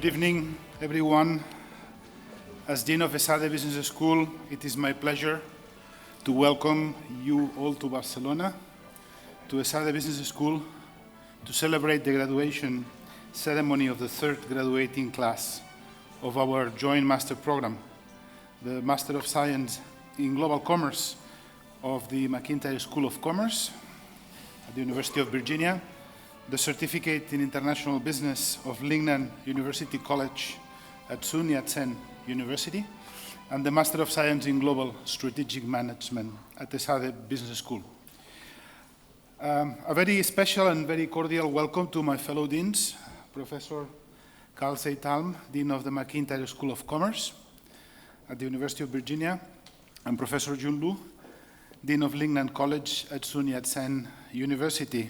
Good evening, everyone. As Dean of Esade Business School, it is my pleasure to welcome you all to Barcelona, to Esade Business School, to celebrate the graduation ceremony of the third graduating class of our joint master program, the Master of Science in Global Commerce of the McIntire School of Commerce at the University of Virginia, the Certificate in International Business of Lingnan University College at SUNY Yat-sen University, and the Master of Science in Global Strategic Management at Esade Business School. A very special and very cordial welcome to my fellow deans, Professor Carl Zeitalm, Dean of the McIntire School of Commerce at the University of Virginia, and Professor Jun Lu, Dean of Lingnan College at SUNY Yat-sen University.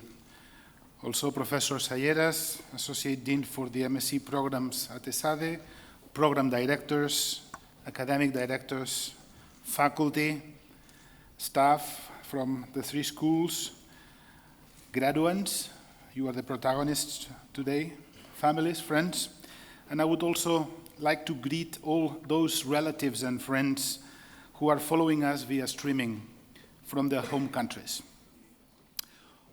Also Professor Sayeras, Associate Dean for the MSc programs at Esade, program directors, academic directors, faculty, staff from the three schools, graduates, you are the protagonists today, families, friends, and I would also like to greet all those relatives and friends who are following us via streaming from their home countries.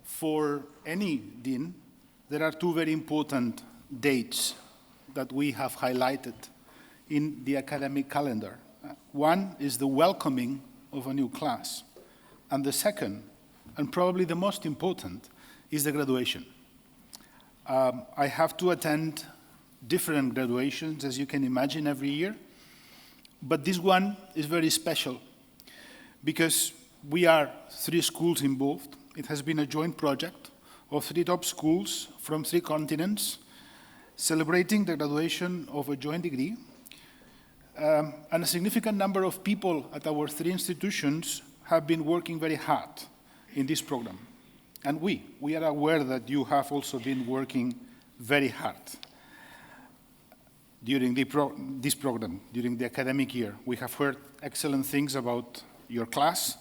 For any dean, there are two very important dates that we have highlighted in the academic calendar. One is the welcoming of a new class, and the second, and probably the most important, is the graduation. I have to attend different graduations, as you can imagine, every year, but this one is very special because we are three schools involved. It has been a joint project of three top schools from three continents celebrating the graduation of a joint degree. And a significant number of people at our three institutions have been working very hard in this program. And we are aware that you have also been working very hard during this program, during the academic year. We have heard excellent things about your class,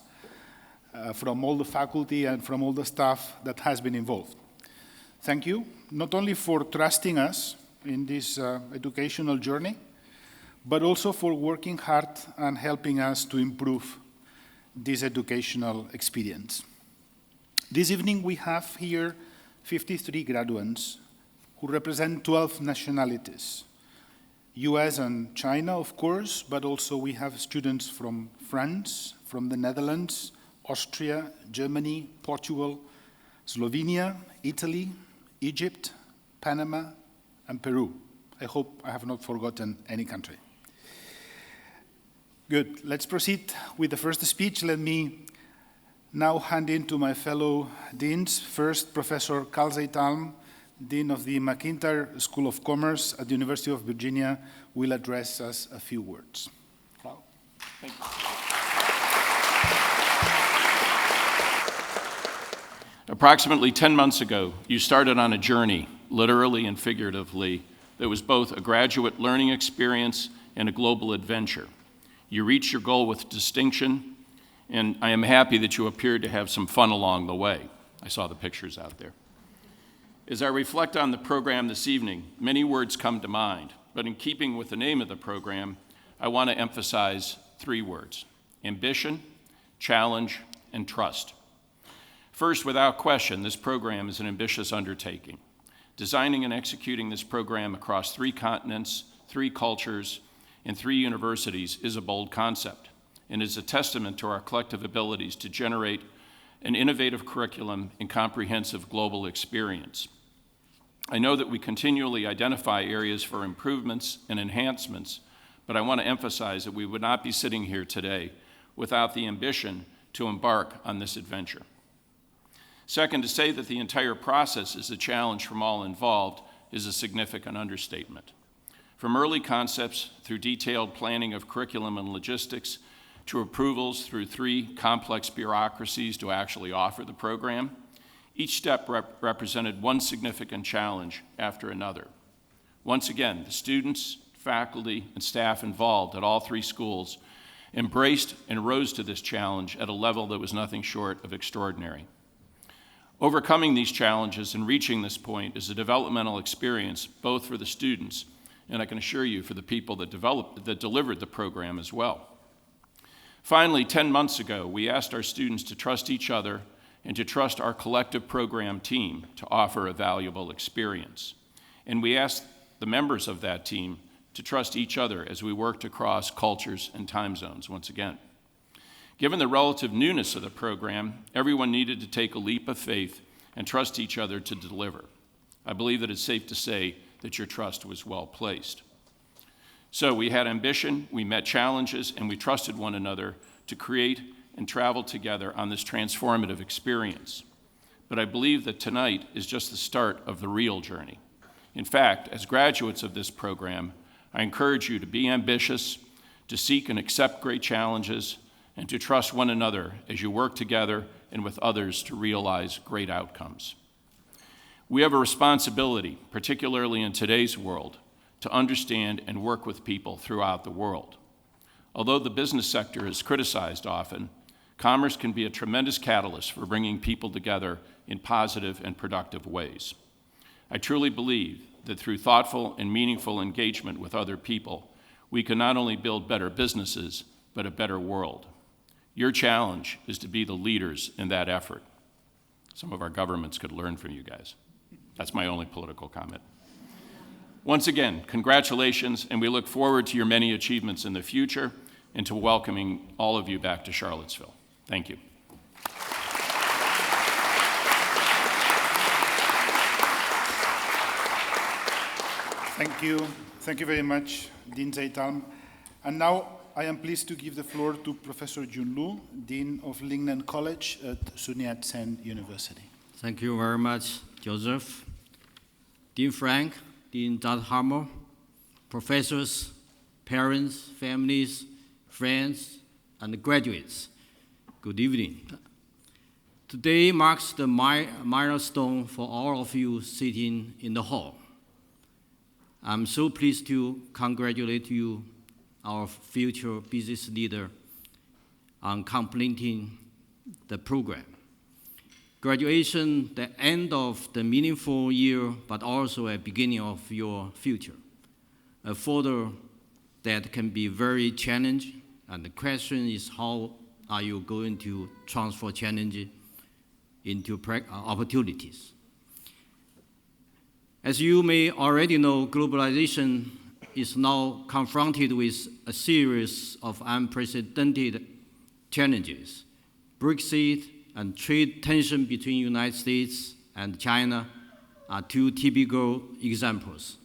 from all the faculty and from all the staff that has been involved. Thank you, not only for trusting us in this educational journey, but also for working hard and helping us to improve this educational experience. This evening we have here 53 graduates who represent 12 nationalities. US and China, of course, but also we have students from France, from the Netherlands, Austria, Germany, Portugal, Slovenia, Italy, Egypt, Panama, and Peru. I hope I have not forgotten any country. Good. Let's proceed with the first speech. Let me now hand in to my fellow deans. First, Professor Carl Zeitalm, Dean of the McIntire School of Commerce at the University of Virginia, will address us a few words. Carl. Thank you. Approximately 10 months ago, you started on a journey, literally and figuratively, that was both a graduate learning experience and a global adventure. You reached your goal with distinction, and I am happy that you appeared to have some fun along the way. I saw the pictures out there. As I reflect on the program this evening, many words come to mind, but in keeping with the name of the program, I want to emphasize three words: ambition, challenge, and trust. First, without question, this program is an ambitious undertaking. Designing and executing this program across three continents, three cultures, and three universities is a bold concept and is a testament to our collective abilities to generate an innovative curriculum and comprehensive global experience. I know that we continually identify areas for improvements and enhancements, but I want to emphasize that we would not be sitting here today without the ambition to embark on this adventure. Second, to say that the entire process is a challenge from all involved is a significant understatement. From early concepts through detailed planning of curriculum and logistics to approvals through three complex bureaucracies to actually offer the program, each step represented one significant challenge after another. Once again, the students, faculty, and staff involved at all three schools embraced and rose to this challenge at a level that was nothing short of extraordinary. Overcoming these challenges and reaching this point is a developmental experience both for the students and I can assure you for the people that delivered the program as well. Finally, 10 months ago, we asked our students to trust each other and to trust our collective program team to offer a valuable experience. And we asked the members of that team to trust each other as we worked across cultures and time zones once again. Given the relative newness of the program, everyone needed to take a leap of faith and trust each other to deliver. I believe that it's safe to say that your trust was well placed. So we had ambition, we met challenges, and we trusted one another to create and travel together on this transformative experience. But I believe that tonight is just the start of the real journey. In fact, as graduates of this program, I encourage you to be ambitious, to seek and accept great challenges, and to trust one another as you work together and with others to realize great outcomes. We have a responsibility, particularly in today's world, to understand and work with people throughout the world. Although the business sector is criticized often, commerce can be a tremendous catalyst for bringing people together in positive and productive ways. I truly believe that through thoughtful and meaningful engagement with other people, we can not only build better businesses, but a better world. Your challenge is to be the leaders in that effort. Some of our governments could learn from you guys. That's my only political comment. Once again, congratulations, and we look forward to your many achievements in the future and to welcoming all of you back to Charlottesville. Thank you. Thank you. Thank you very much, Dean Zeitalm. And now I am pleased to give the floor to Professor Jun Lu, Dean of Lingnan College at Sun Yat-sen University. Thank you very much, Joseph. Dean Frank, Dean Dr. Harmer, professors, parents, families, friends, and graduates, good evening. Today marks the milestone for all of you sitting in the hall. I'm so pleased to congratulate you, our future business leader, on completing the program. Graduation, the end of the meaningful year, but also a beginning of your future. A photo that can be very challenging, and the question is how are you going to transfer challenge into opportunities? As you may already know, globalization is now confronted with a series of unprecedented challenges. Brexit and trade tension between the United States and China are two typical examples.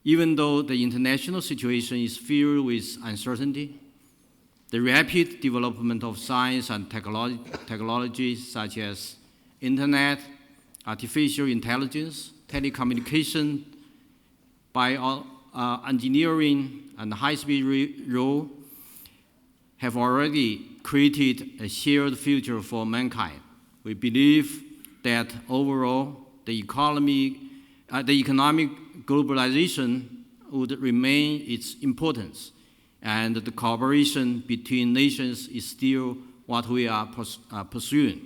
Even though the international situation is filled with uncertainty, the rapid development of science and technologies such as internet, artificial intelligence, telecommunication, bioengineering, and high-speed rail have already created a shared future for mankind. We believe that overall, the economic globalization would remain its importance, and the cooperation between nations is still what we are pursuing.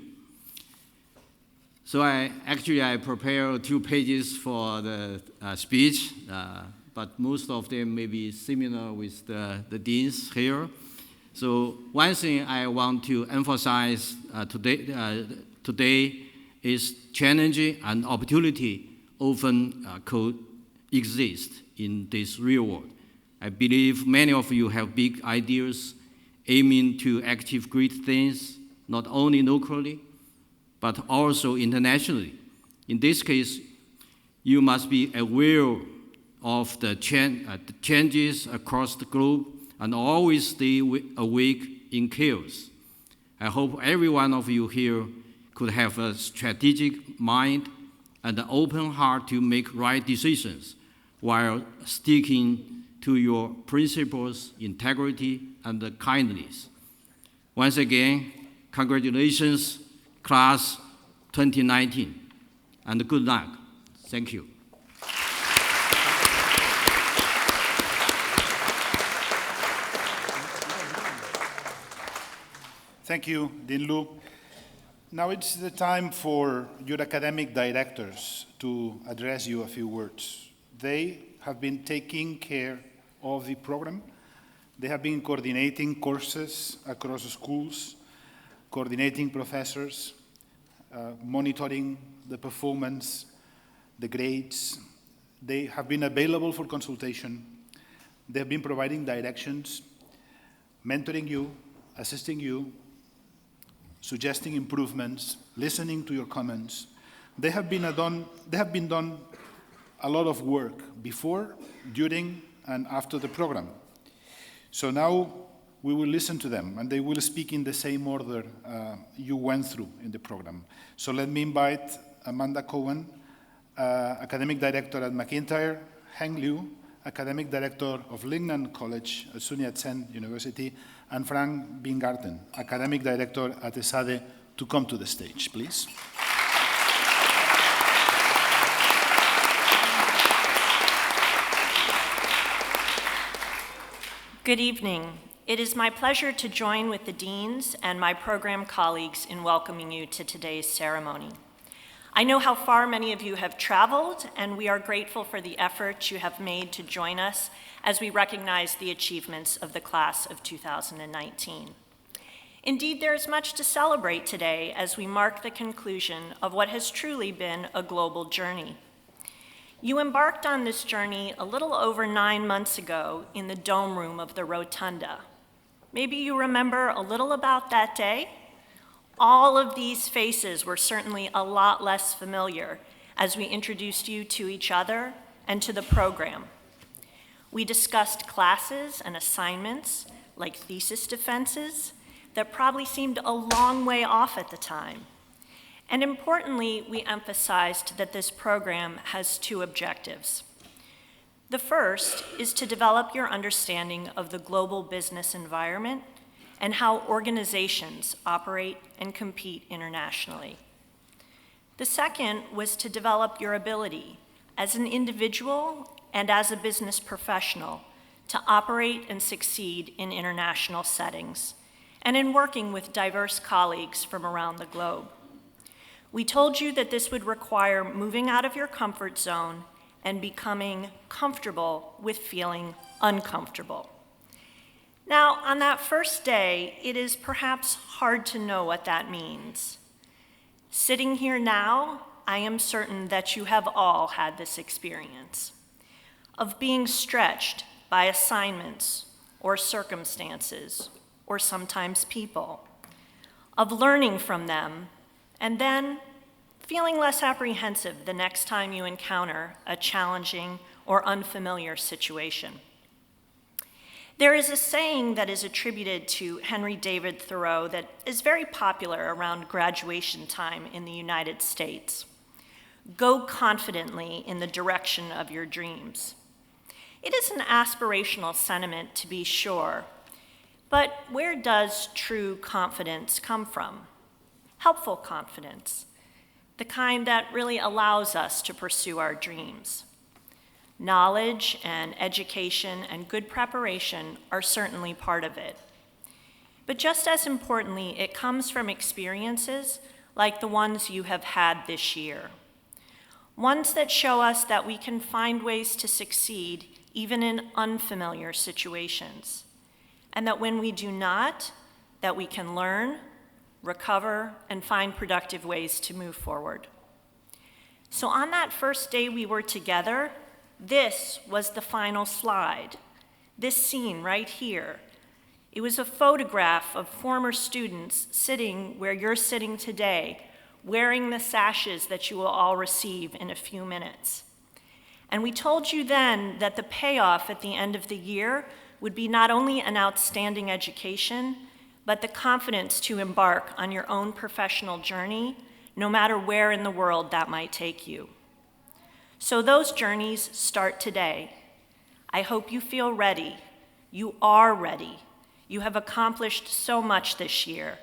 So I prepared 2 pages for the speech, but most of them may be similar with the deans here. So one thing I want to emphasize today is challenge and opportunity often coexist in this real world. I believe many of you have big ideas aiming to achieve great things, not only locally, but also internationally. In this case, you must be aware of the changes across the globe and always stay awake in chaos. I hope every one of you here could have a strategic mind and an open heart to make right decisions while sticking to your principles, integrity, and kindness. Once again, congratulations, Class 2019, and good luck. Thank you. Thank you, Dean Lu. Now it's the time for your academic directors to address you a few words. They have been taking care of the program. They have been coordinating courses across schools, coordinating professors, monitoring the performance, the grades. They have been available for consultation. They have been providing directions, mentoring you, assisting you, suggesting improvements, listening to your comments. They have been done a lot of work before, during, and after the program. So now we will listen to them, and they will speak in the same order you went through in the program. So let me invite Amanda Cohen, Academic Director at McIntire, Heng Liu, Academic Director of Lingnan College at Sun Yat-sen University, and Frank Bingarten, Academic Director at Esade, to come to the stage, please. Good evening. It is my pleasure to join with the deans and my program colleagues in welcoming you to today's ceremony. I know how far many of you have traveled, and we are grateful for the effort you have made to join us as we recognize the achievements of the class of 2019. Indeed, there is much to celebrate today as we mark the conclusion of what has truly been a global journey. You embarked on this journey a little over 9 months ago in the dome room of the Rotunda. Maybe you remember a little about that day? All of these faces were certainly a lot less familiar as we introduced you to each other and to the program. We discussed classes and assignments like thesis defenses that probably seemed a long way off at the time. And importantly, we emphasized that this program has 2 objectives. The first is to develop your understanding of the global business environment and how organizations operate and compete internationally. The second was to develop your ability as an individual and as a business professional to operate and succeed in international settings and in working with diverse colleagues from around the globe. We told you that this would require moving out of your comfort zone and becoming comfortable with feeling uncomfortable. Now, on that first day, it is perhaps hard to know what that means. Sitting here now, I am certain that you have all had this experience of being stretched by assignments or circumstances or sometimes people, of learning from them and then feeling less apprehensive the next time you encounter a challenging or unfamiliar situation. There is a saying that is attributed to Henry David Thoreau that is very popular around graduation time in the United States. Go confidently in the direction of your dreams. It is an aspirational sentiment, to be sure, but where does true confidence come from? Helpful confidence, the kind that really allows us to pursue our dreams. Knowledge and education and good preparation are certainly part of it. But just as importantly, it comes from experiences like the ones you have had this year. Ones that show us that we can find ways to succeed even in unfamiliar situations. And that when we do not, that we can learn, recover, and find productive ways to move forward. So on that first day we were together, this was the final slide. This scene right here. It was a photograph of former students sitting where you're sitting today, wearing the sashes that you will all receive in a few minutes. And we told you then that the payoff at the end of the year would be not only an outstanding education, but the confidence to embark on your own professional journey, no matter where in the world that might take you. So those journeys start today. I hope you feel ready. You are ready. You have accomplished so much this year.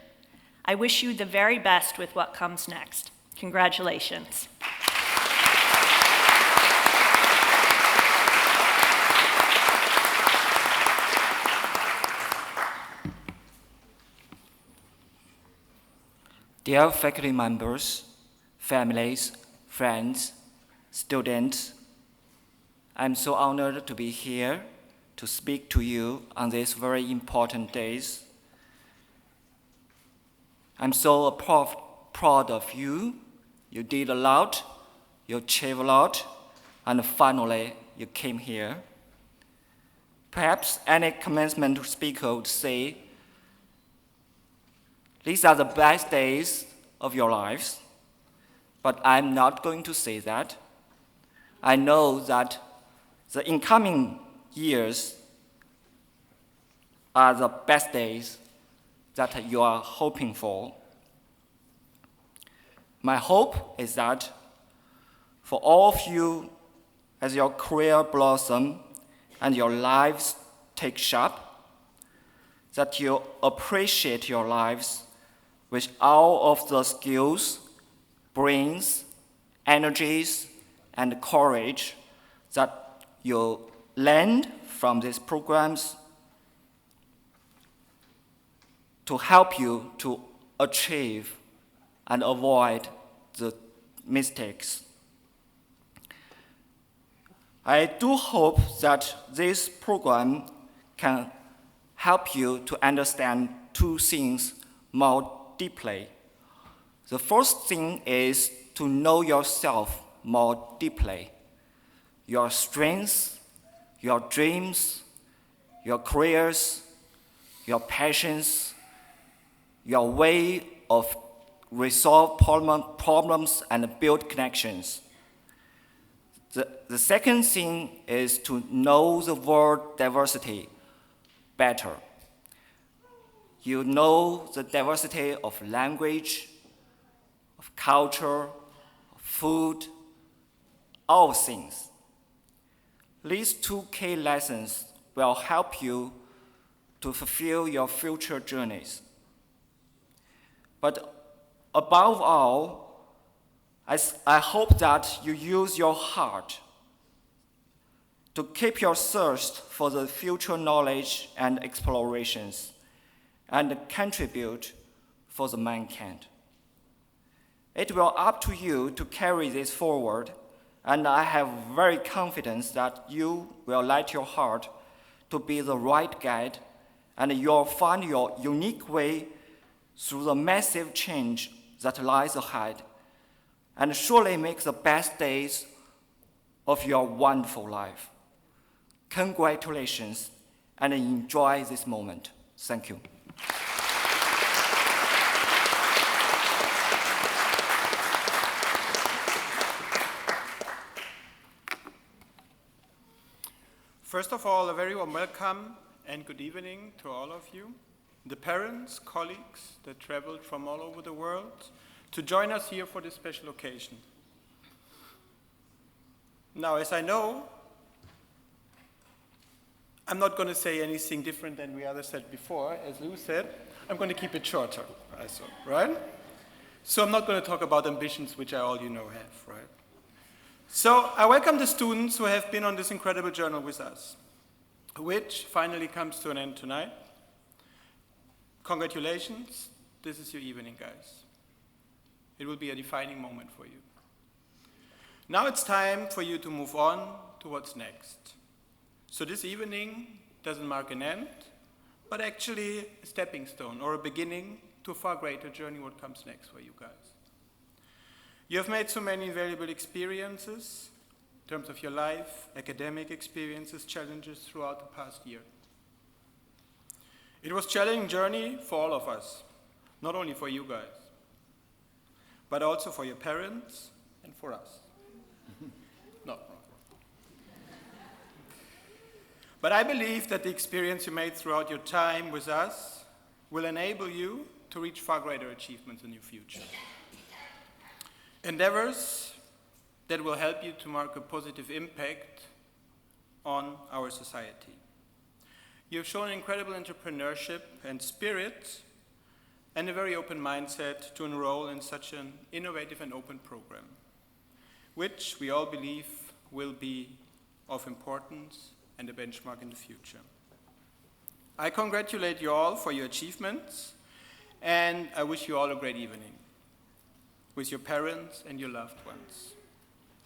I wish you the very best with what comes next. Congratulations. Dear faculty members, families, friends, students, I'm so honored to be here to speak to you on these very important days. I'm so proud of you. You did a lot, you achieved a lot, and finally you came here. Perhaps any commencement speaker would say, these are the best days of your lives, but I'm not going to say that. I know that the incoming years are the best days that you are hoping for. My hope is that for all of you, as your career blossom and your lives take shape, that you appreciate your lives with all of the skills, brains, energies, and courage that you learned from these programs to help you to achieve and avoid the mistakes. I do hope that this program can help you to understand two things more deeply. The first thing is to know yourself more deeply. Your strengths, your dreams, your careers, your passions, your way of resolve problems and build connections. The second thing is to know the word diversity better. You know the diversity of language, of culture, of food, all things. These two key lessons will help you to fulfill your future journeys. But above all, I hope that you use your heart to keep your thirst for the future knowledge and explorations and contribute for the mankind. It will be up to you to carry this forward, and I have very confidence that you will let your heart to be the right guide, and you'll find your unique way through the massive change that lies ahead, and surely make the best days of your wonderful life. Congratulations, and enjoy this moment. Thank you. First of all, a very warm welcome and good evening to all of you, the parents, colleagues that traveled from all over the world to join us here for this special occasion. Now, as I know, I'm not going to say anything different than we others said before. As Lou said, I'm going to keep it shorter, also, right? So I'm not going to talk about ambitions, which all you know have, right? So I welcome the students who have been on this incredible journey with us, which finally comes to an end tonight. Congratulations, this is your evening, guys. It will be a defining moment for you. Now it's time for you to move on to what's next. So this evening doesn't mark an end, but actually a stepping stone or a beginning to a far greater journey what comes next for you guys. You have made so many valuable experiences in terms of your life, academic experiences, challenges throughout the past year. It was a challenging journey for all of us, not only for you guys, but also for your parents and for us. No. But I believe that the experience you made throughout your time with us will enable you to reach far greater achievements in your future. Endeavors that will help you to mark a positive impact on our society. You have shown incredible entrepreneurship and spirit and a very open mindset to enroll in such an innovative and open program, which we all believe will be of importance and a benchmark in the future. I congratulate you all for your achievements, and I wish you all a great evening with your parents and your loved ones.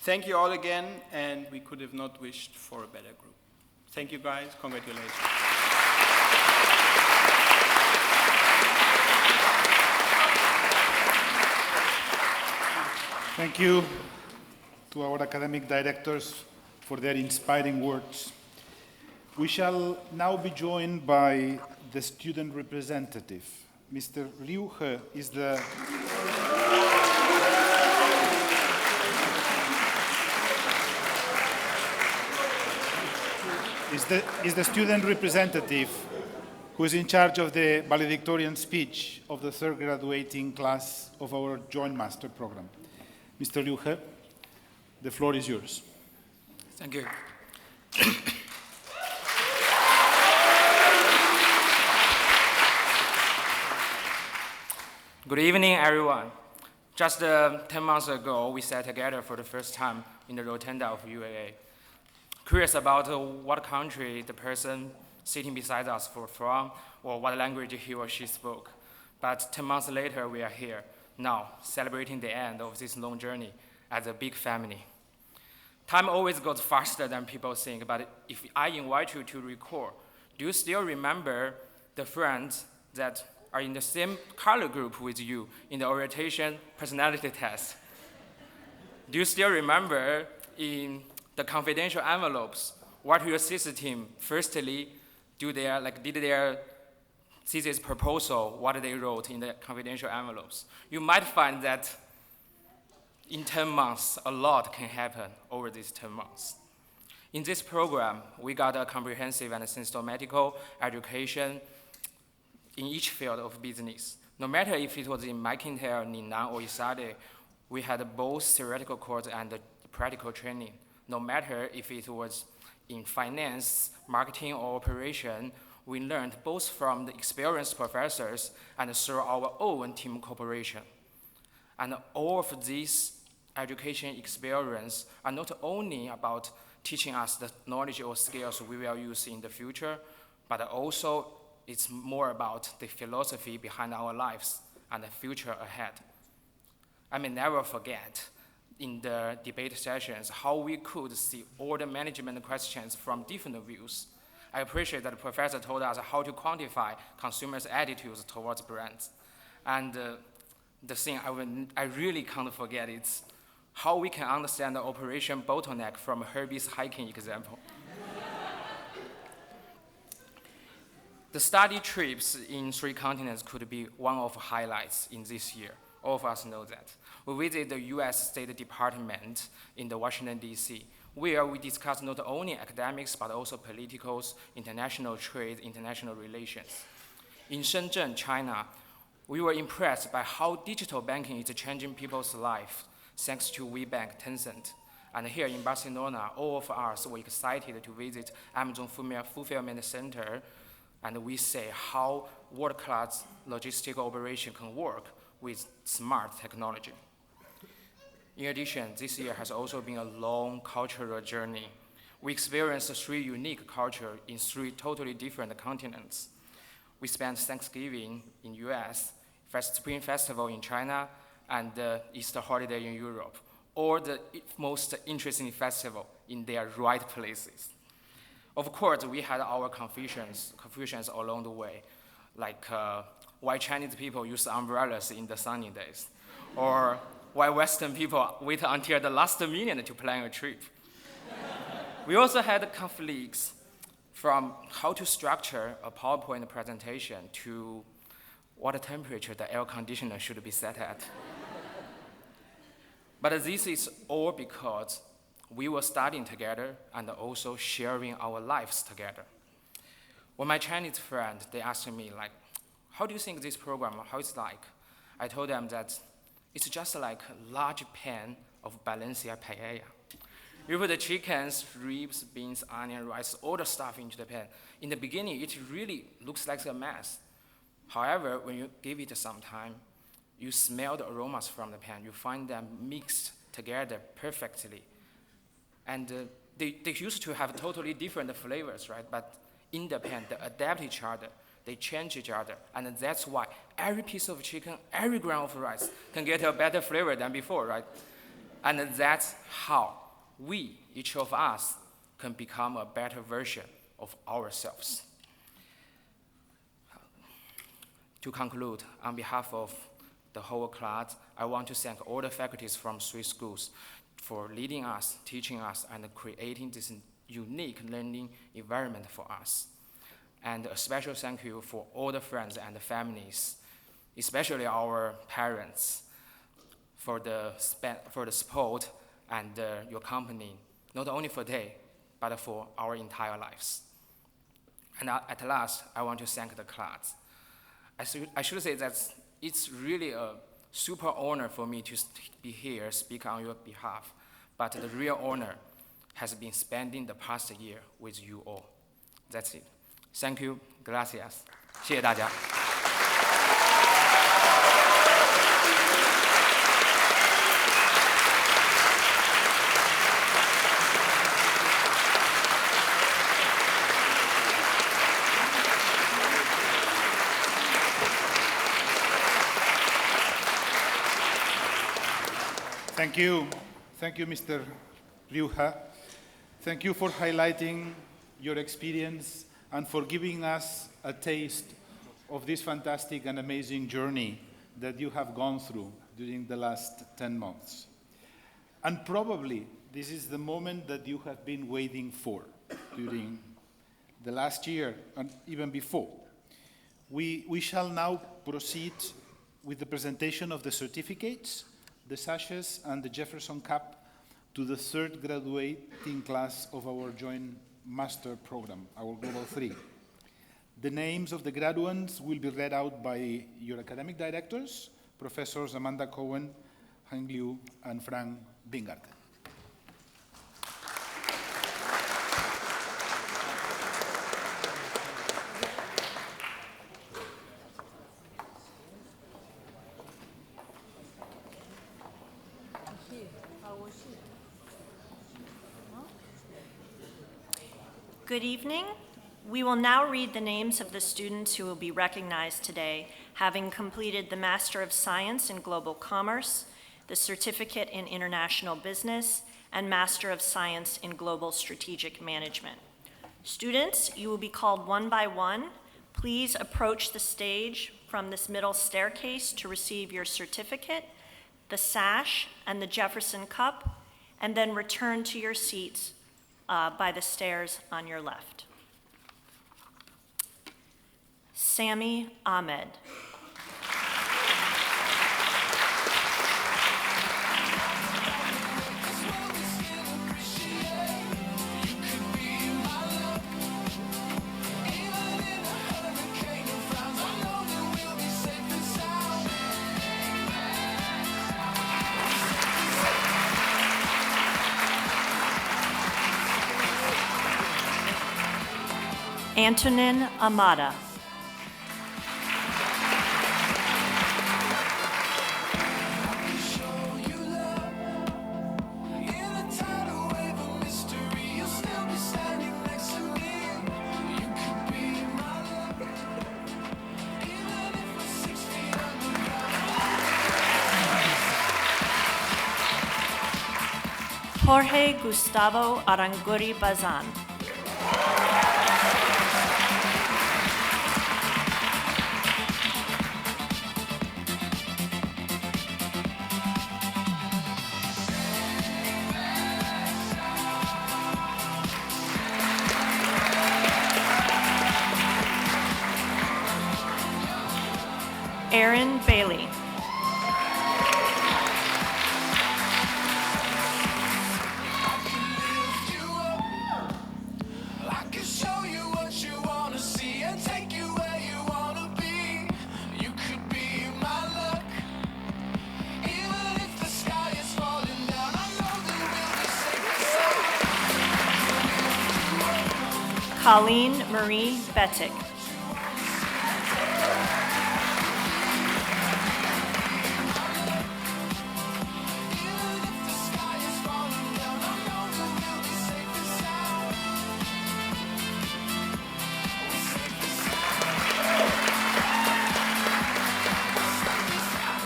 Thank you all again, and we could have not wished for a better group. Thank you, guys. Congratulations. Thank you to our academic directors for their inspiring words. We shall now be joined by the student representative. Mr. Liu He is the student representative who is in charge of the valedictorian speech of the third graduating class of our joint master program. Mr. Liu He, the floor is yours. Thank you. Good evening, everyone. Just 10 months ago, we sat together for the first time in the rotunda of UAA. Curious about what country the person sitting beside us was from, or what language he or she spoke. But 10 months later, we are here, now, celebrating the end of this long journey as a big family. Time always goes faster than people think, but if I invite you to recall, do you still remember the friends that are in the same color group with you in the orientation personality test? Do you still remember in the confidential envelopes what your thesis team firstly did their thesis proposal, what they wrote in the confidential envelopes? You might find that in 10 months, a lot can happen over these 10 months. In this program, we got a comprehensive and systematical education in each field of business. No matter if it was in McIntire, Lingnan, or Esade, we had both theoretical course and practical training. No matter if it was in finance, marketing, or operation, we learned both from the experienced professors and through our own team cooperation. And all of these education experience are not only about teaching us the knowledge or skills we will use in the future, but also it's more about the philosophy behind our lives and the future ahead. I may never forget in the debate sessions how we could see all the management questions from different views. I appreciate that the professor told us how to quantify consumers' attitudes towards brands. And the thing I really can't forget is how we can understand the operation bottleneck from Herbie's hiking example. The study trips in 3 continents could be one of the highlights in this year. All of us know that. We visited the US State Department in the Washington, D.C., where we discussed not only academics, but also politicals, international trade, international relations. In Shenzhen, China, we were impressed by how digital banking is changing people's lives, thanks to WeBank, Tencent. And here in Barcelona, all of us were excited to visit Amazon Fulfillment Center, and we say how world-class logistical operation can work with smart technology. In addition, this year has also been a long cultural journey. We experienced 3 unique cultures in 3 totally different continents. We spent Thanksgiving in US, Spring Festival in China, and the Easter holiday in Europe, all the most interesting festival in their right places. Of course, we had our confusions along the way, like why Chinese people use umbrellas in the sunny days, or why Western people wait until the last minute to plan a trip. We also had conflicts from how to structure a PowerPoint presentation to what temperature the air conditioner should be set at. But this is all because we were studying together and also sharing our lives together. When my Chinese friend, they asked me, like, how do you think this program, how it's like? I told them that it's just like a large pan of Balenciaga paella. You put the chickens, ribs, beans, onion, rice, all the stuff into the pan. In the beginning, it really looks like a mess. However, when you give it some time, you smell the aromas from the pan. You find them mixed together perfectly. And they used to have totally different flavors, right? But in the pan, they adapt each other. They change each other. And that's why every piece of chicken, every gram of rice can get a better flavor than before, right? And that's how we, each of us, can become a better version of ourselves. To conclude, on behalf of the whole class, I want to thank all the faculties from 3 schools for leading us, teaching us, and creating this unique learning environment for us. And a special thank you for all the friends and the families, especially our parents, for the support and your company, not only for today, but for our entire lives. And at last, I want to thank the class. I should say that it's really a super honor for me to be here, speak on your behalf. But the real honor has been spending the past year with you all. That's it. Thank you. Gracias. 谢谢大家。Thank you. Thank you, Mr. Ryuha. Thank you for highlighting your experience and for giving us a taste of this fantastic and amazing journey that you have gone through during the last 10 months. And probably this is the moment that you have been waiting for during the last year and even before. We shall now proceed with the presentation of the certificates, the sashes, and the Jefferson Cup to the 3rd graduating class of our joint master program, our Global 3. The names of the graduates will be read out by your academic directors, Professors Amanda Cohen, Hang Liu, and Frank Bingarten. Good evening. We will now read the names of the students who will be recognized today, having completed the Master of Science in Global Commerce, the Certificate in International Business, and Master of Science in Global Strategic Management. Students, you will be called one by one. Please approach the stage from this middle staircase to receive your certificate, the sash, and the Jefferson Cup, and then return to your seats by the stairs on your left. Sami Ahmed. Antonin Amada. Jorge Gustavo Aranguri Bazan. Aaron Bailey. Colleen Marie Bettick.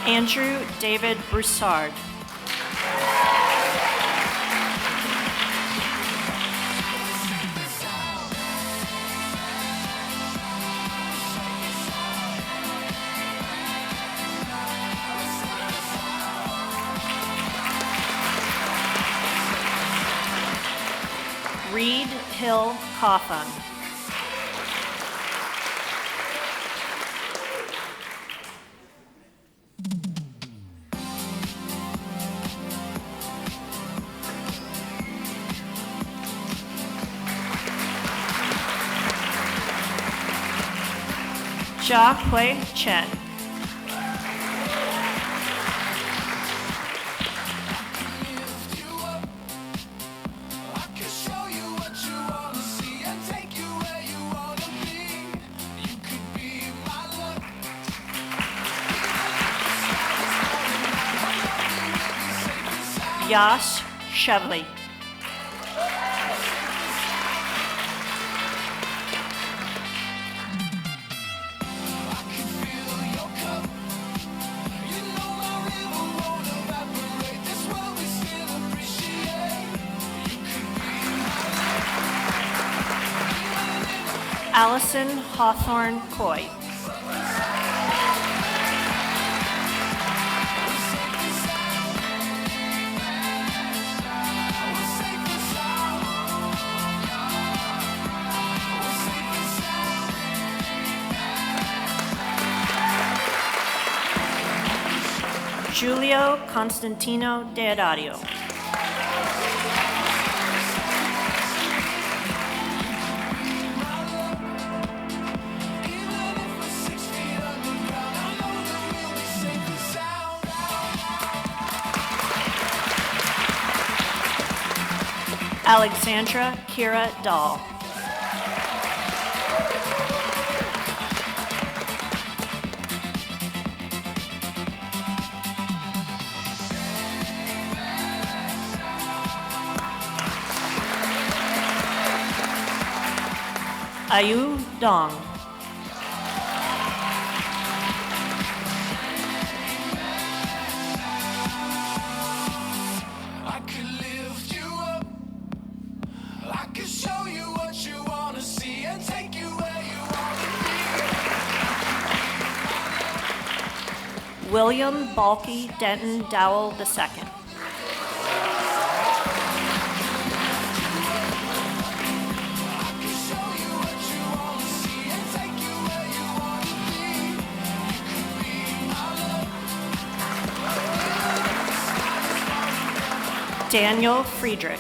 Andrew David Broussard. Hill Cotham. Jia Hui Chen. Yash Chevley. Allison Hawthorne Coy. Giulio Constantino Deodario. Alexandra Kira Dahl. Ayu Dong. I could lift you up. I could show you what you wanna see and take you where you wanna be. William Balky Denton Dowell II. Daniel Friedrich.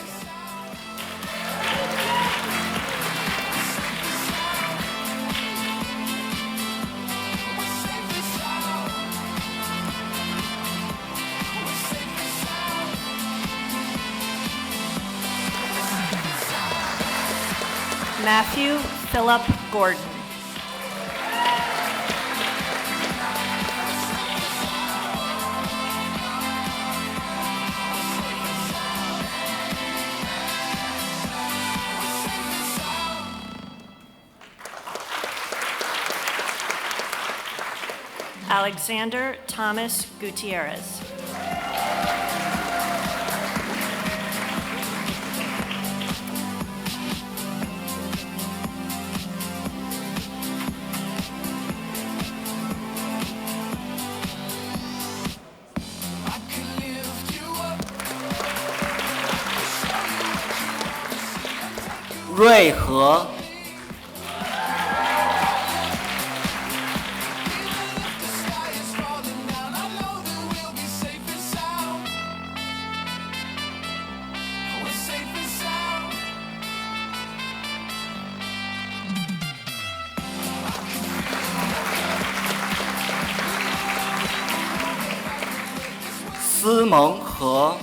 Matthew Philip Gordon. Alexander Thomas Gutierrez.瑞和。思蒙和。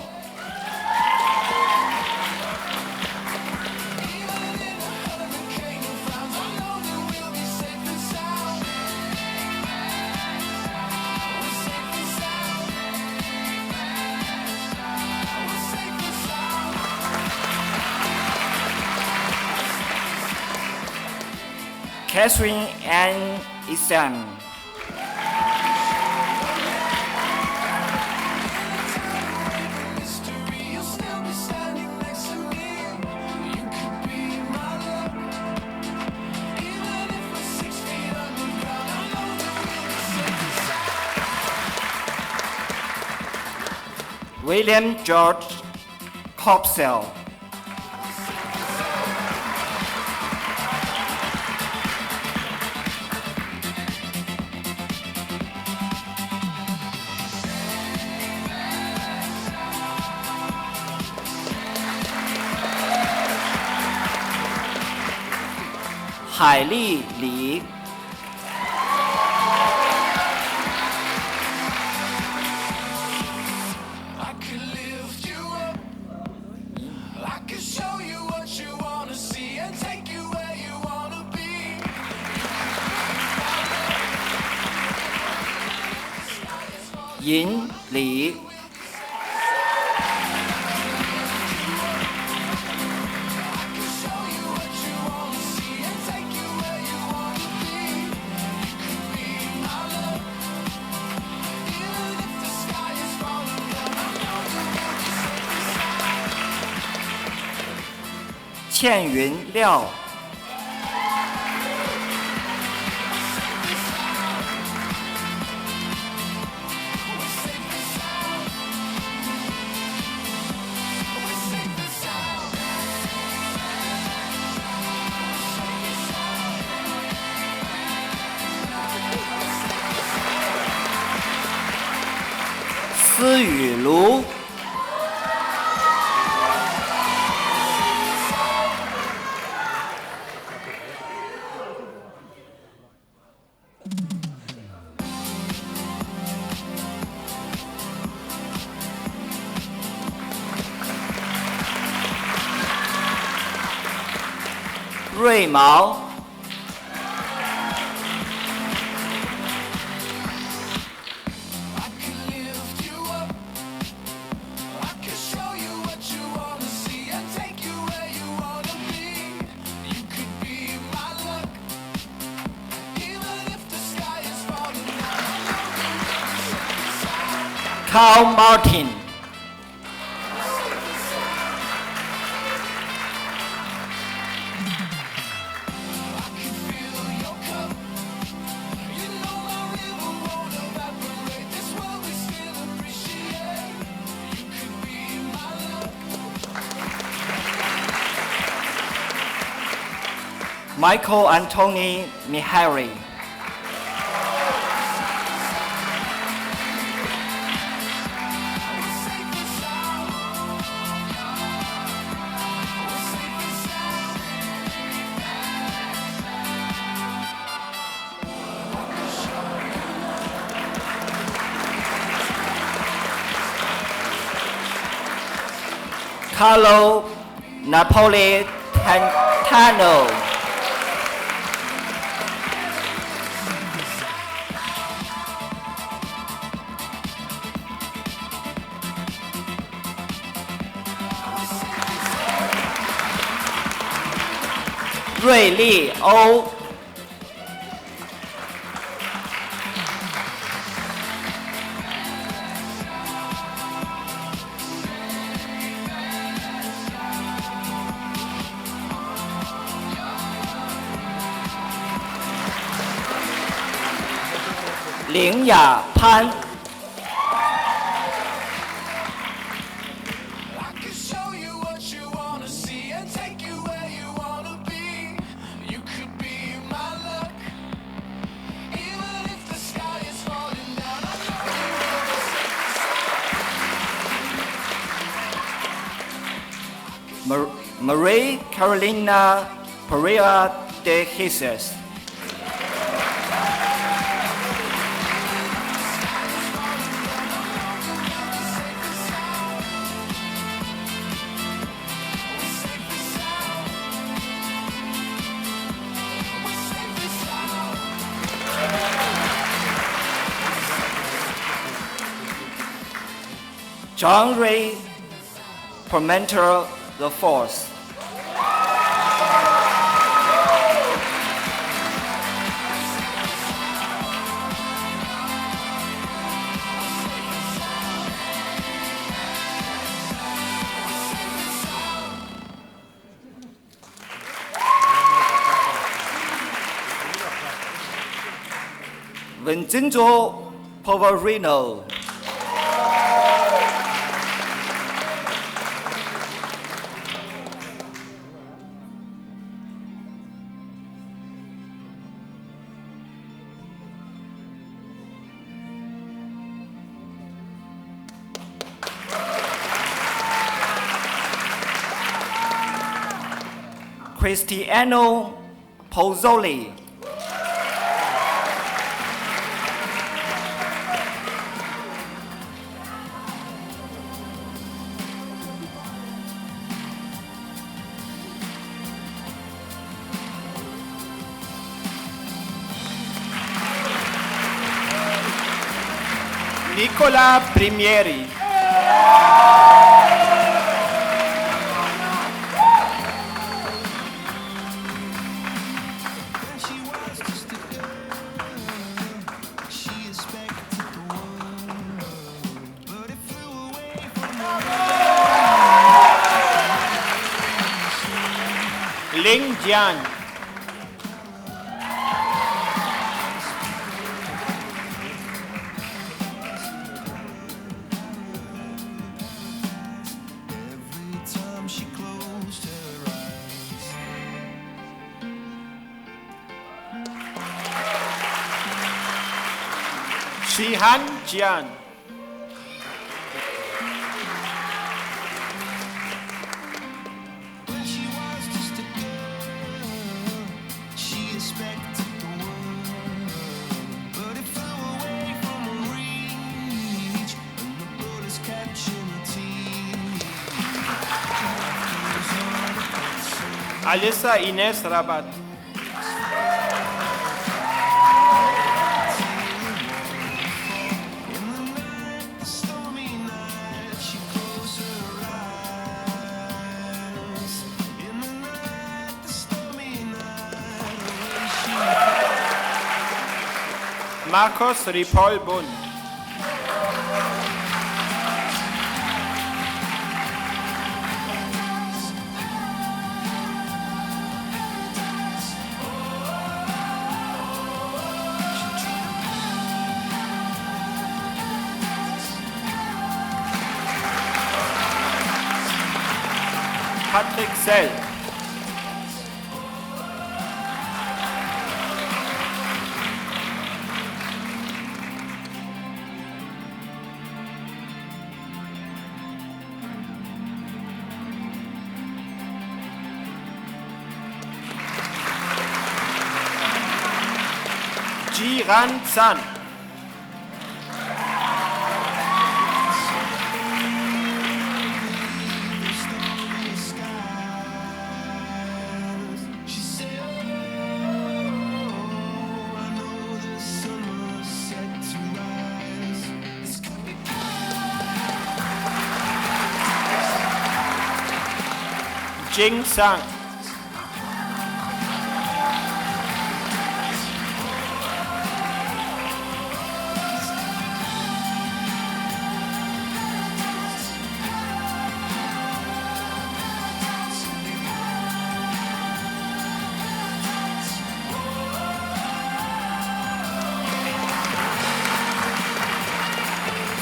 Catherine Ann Esade. William George Copsell. 海丽李。I can lift you up. I can show you what you wanna see and take you where you wanna be. 尹李。倩云廖。思雨卢。瑞毛。Carl Martin。Michael Anthony Mihari。Carlo Napolitano。瑞丽欧。林雅潘。Marie Carolina Pereira de Jesus。John Ray Parmenter the Fourth。Vincenzo Poverino。Cristiano Pozzoli. Nicola Primieri. Lingnan. Shihan Jian. When she was just a girl, she expected the world, but it flew away from her reach, and the bullets catching her teeth. Alissa Ines Rabat. Marcos Ripoll Bund. Patrick Sell. Jiran Zan. She said, "Oh, I know the sun was set to rise. It's coming." Jing Sang.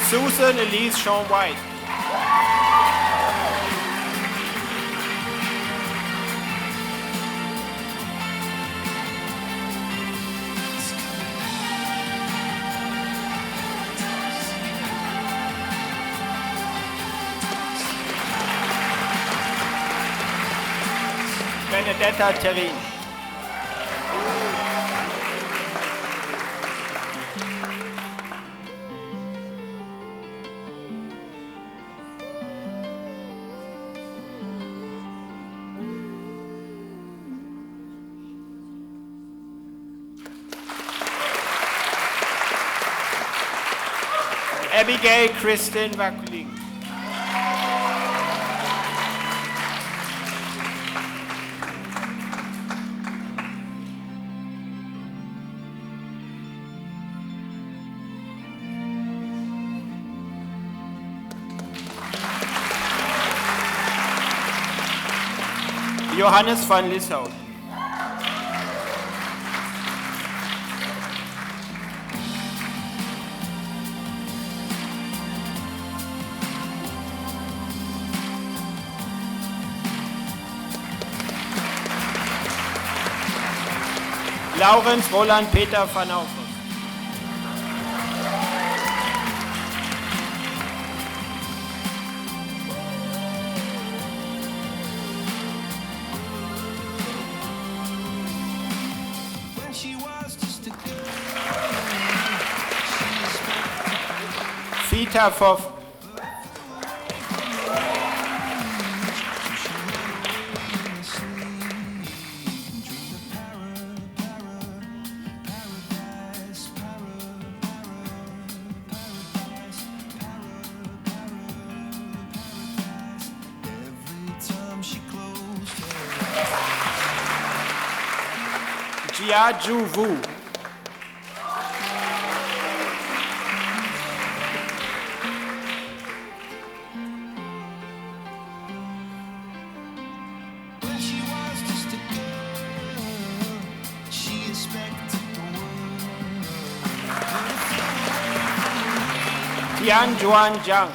Susan Elise Sean White. Benedetta Terrin. Abigail Kristin Wakuling. Johannes van Lissau. Laurens Roland Peter van Haufen. Peter for Jia Ju Vu. When she was just a girl, she expected the world. Tian Juan Zhang.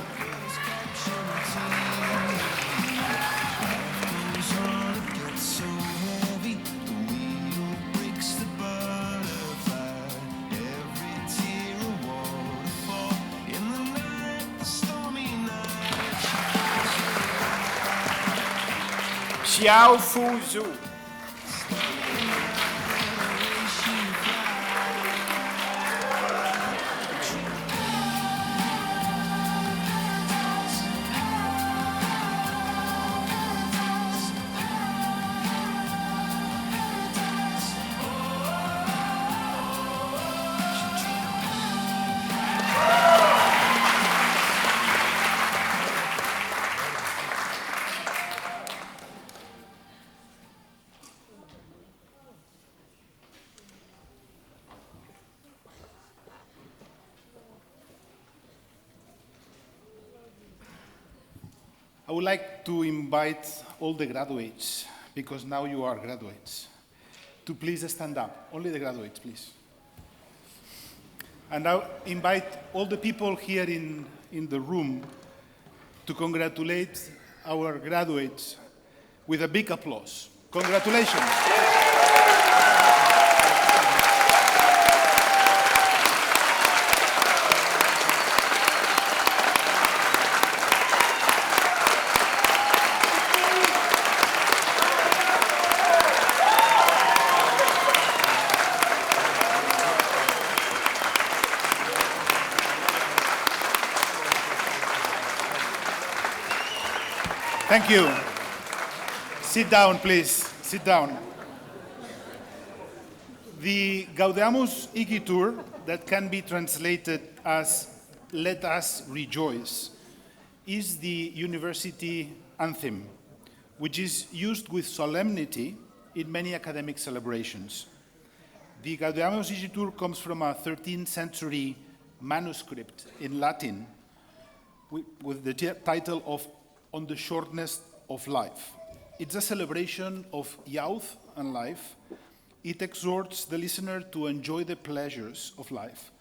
Gets so heavy, the wheel breaks the butterfly. Every tear a waterfall. In the night, the stormy night. Xiao Fu Zhu. I would like to invite all the graduates, because now you are graduates, to please stand up. Only the graduates, please. And I invite all the people here in the room to congratulate our graduates with a big applause. Congratulations. Thank you. Sit down, please. Sit down. The Gaudeamus Igitur, that can be translated as "Let us rejoice," is the university anthem, which is used with solemnity in many academic celebrations. The Gaudeamus Igitur comes from a 13th century manuscript in Latin with the title of "On the Shortness of Life." It's a celebration of youth and life. It exhorts the listener to enjoy the pleasures of life.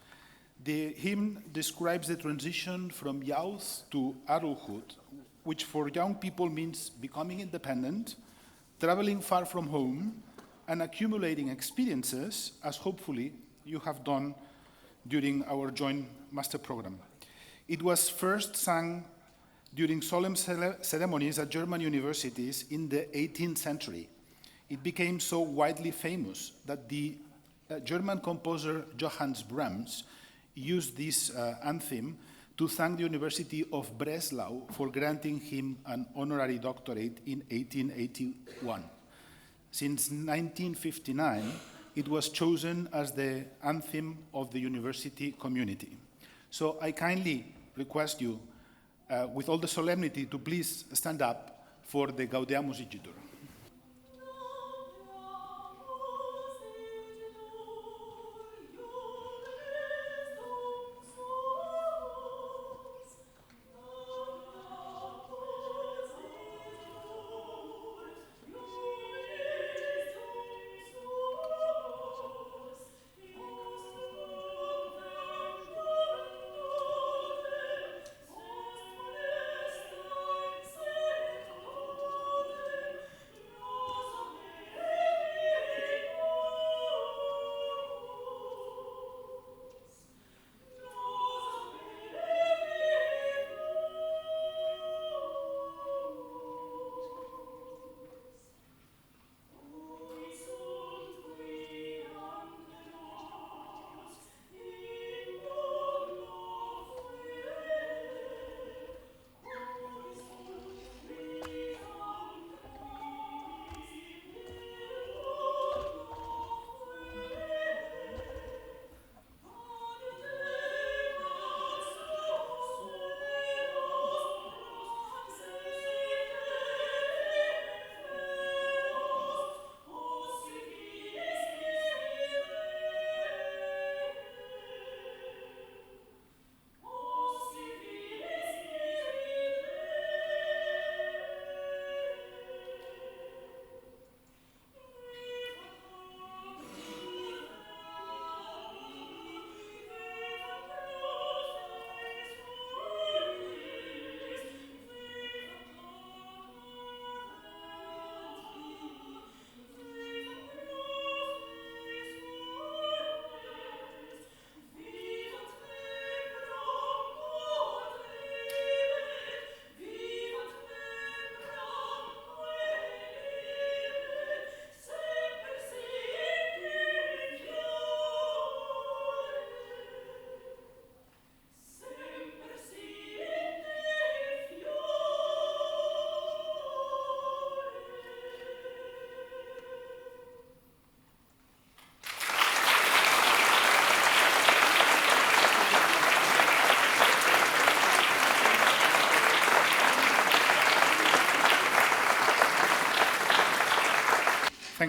The hymn describes the transition from youth to adulthood, which for young people means becoming independent, traveling far from home, and accumulating experiences, as hopefully you have done during our joint master program. It was first sung during solemn ceremonies at German universities in the 18th century. It became so widely famous that the German composer Johannes Brahms used this anthem to thank the University of Breslau for granting him an honorary doctorate in 1881. Since 1959, it was chosen as the anthem of the university community. So I kindly request you, with all the solemnity, to please stand up for the Gaudeamus Igitur.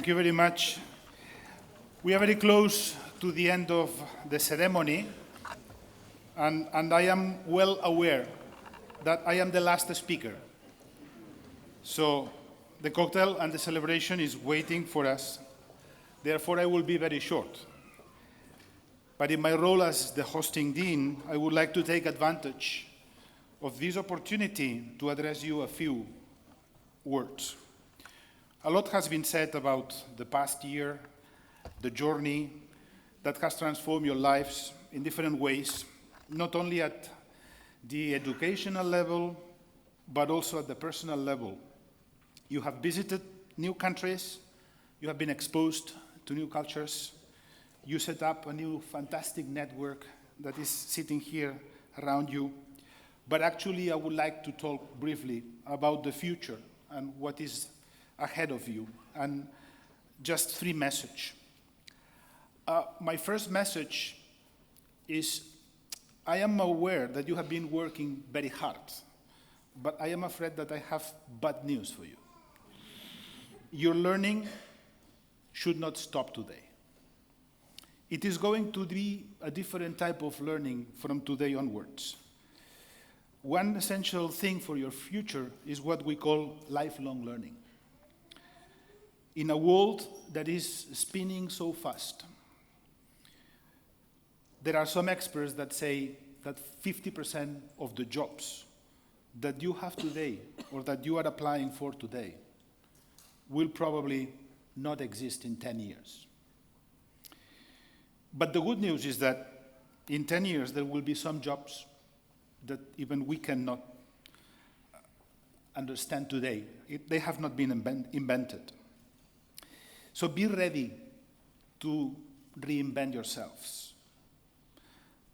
Thank you very much. We are very close to the end of the ceremony, and I am well aware that I am the last speaker. So the cocktail and the celebration is waiting for us. Therefore, I will be very short. But in my role as the hosting dean, I would like to take advantage of this opportunity to address you a few words. A lot has been said about the past year, the journey that has transformed your lives in different ways, not only at the educational level, but also at the personal level. You have visited new countries, you have been exposed to new cultures, you set up a new fantastic network that is sitting here around you. But actually, I would like to talk briefly about the future and what is ahead of you, and just 3 messages. My first message is, I am aware that you have been working very hard, but I am afraid that I have bad news for you. Your learning should not stop today. It is going to be a different type of learning from today onwards. One essential thing for your future is what we call lifelong learning. In a world that is spinning so fast, there are some experts that say that 50% of the jobs that you have today or that you are applying for today will probably not exist in 10 years. But the good news is that in 10 years there will be some jobs that even we cannot understand today. They have not been invented. So be ready to reinvent yourselves.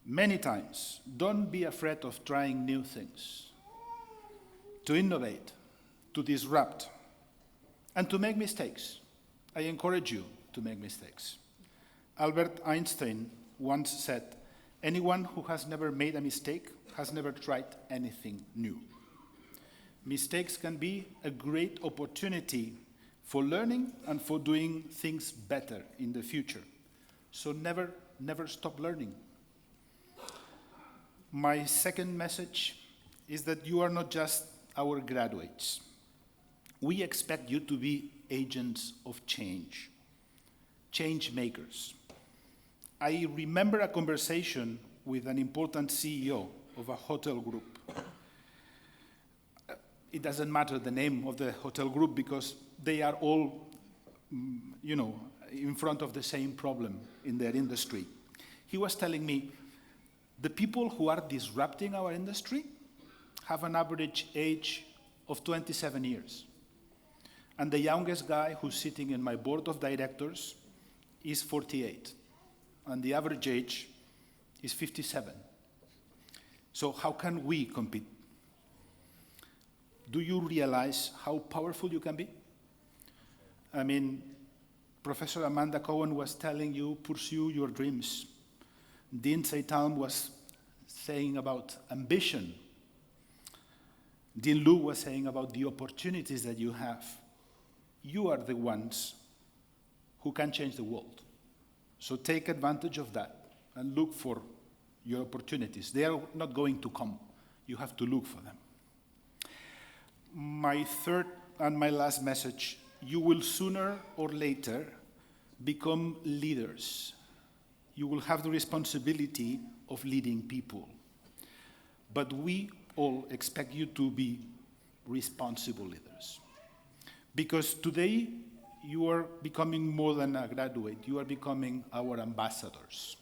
Many times, don't be afraid of trying new things, to innovate, to disrupt, and to make mistakes. I encourage you to make mistakes. Albert Einstein once said, "Anyone who has never made a mistake has never tried anything new." Mistakes can be a great opportunity for learning and for doing things better in the future. So never stop learning. My second message is that you are not just our graduates. We expect you to be agents of change, change makers. I remember a conversation with an important CEO of a hotel group. It doesn't matter the name of the hotel group because they are all, in front of the same problem in their industry. He was telling me, the people who are disrupting our industry have an average age of 27 years. And the youngest guy who's sitting in my board of directors is 48. And the average age is 57. So how can we compete? Do you realize how powerful you can be? I mean, Professor Amanda Cohen was telling you, pursue your dreams. Dean Seitan was saying about ambition. Dean Lu was saying about the opportunities that you have. You are the ones who can change the world. So take advantage of that and look for your opportunities. They are not going to come. You have to look for them. My third and my last message, you will sooner or later become leaders. You will have the responsibility of leading people. But we all expect you to be responsible leaders. Because today, you are becoming more than a graduate. You are becoming our ambassadors.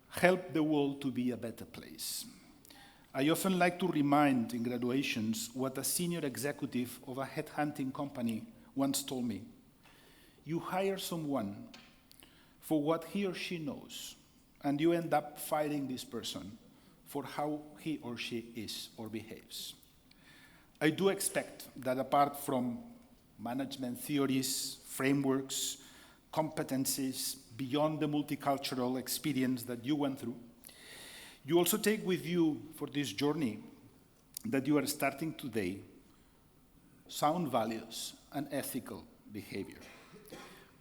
Help the world to be a better place. I often like to remind in graduations what a senior executive of a headhunting company once told me. You hire someone for what he or she knows, and you end up firing this person for how he or she is or behaves. I do expect that apart from management theories, frameworks, competencies, beyond the multicultural experience that you went through, you also take with you for this journey that you are starting today sound values and ethical behavior.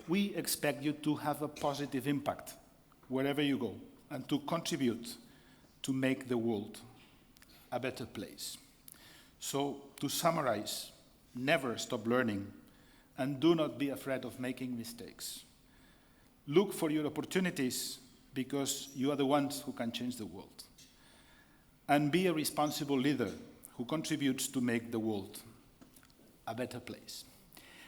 we expect you to have a positive impact wherever you go and to contribute to make the world a better place. So, to summarize, never stop learning and do not be afraid of making mistakes. Look for your opportunities because you are the ones who can change the world. And be a responsible leader who contributes to make the world a better place.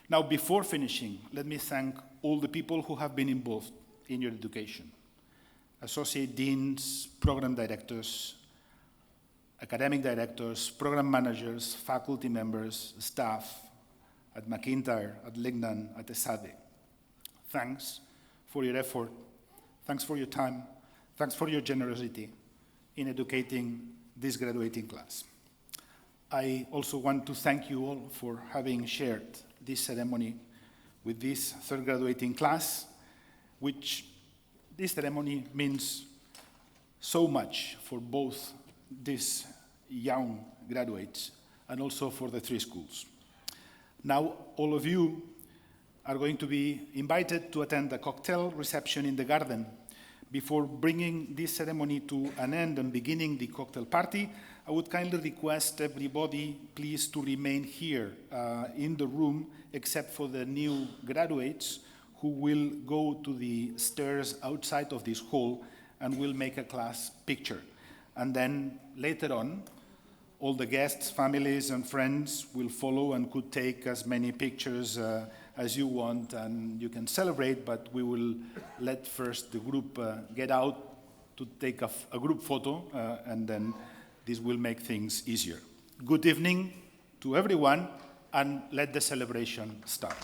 Now, before finishing, let me thank all the people who have been involved in your education. Associate deans, program directors, academic directors, program managers, faculty members, staff at McIntire, at Lingnan, at Esade. Thanks for your effort, thanks for your time, thanks for your generosity in educating this graduating class. I also want to thank you all for having shared this ceremony with this third graduating class, which this ceremony means so much for both these young graduates and also for the three schools. Now, all of you are going to be invited to attend a cocktail reception in the garden. Before bringing this ceremony to an end and beginning the cocktail party, I would kindly request everybody please to remain here in the room except for the new graduates who will go to the stairs outside of this hall and will make a class picture. And then later on, all the guests, families, and friends will follow and could take as many pictures as you want, and you can celebrate, but we will let first the group get out to take a group photo, and then this will make things easier. Good evening to everyone, and let the celebration start.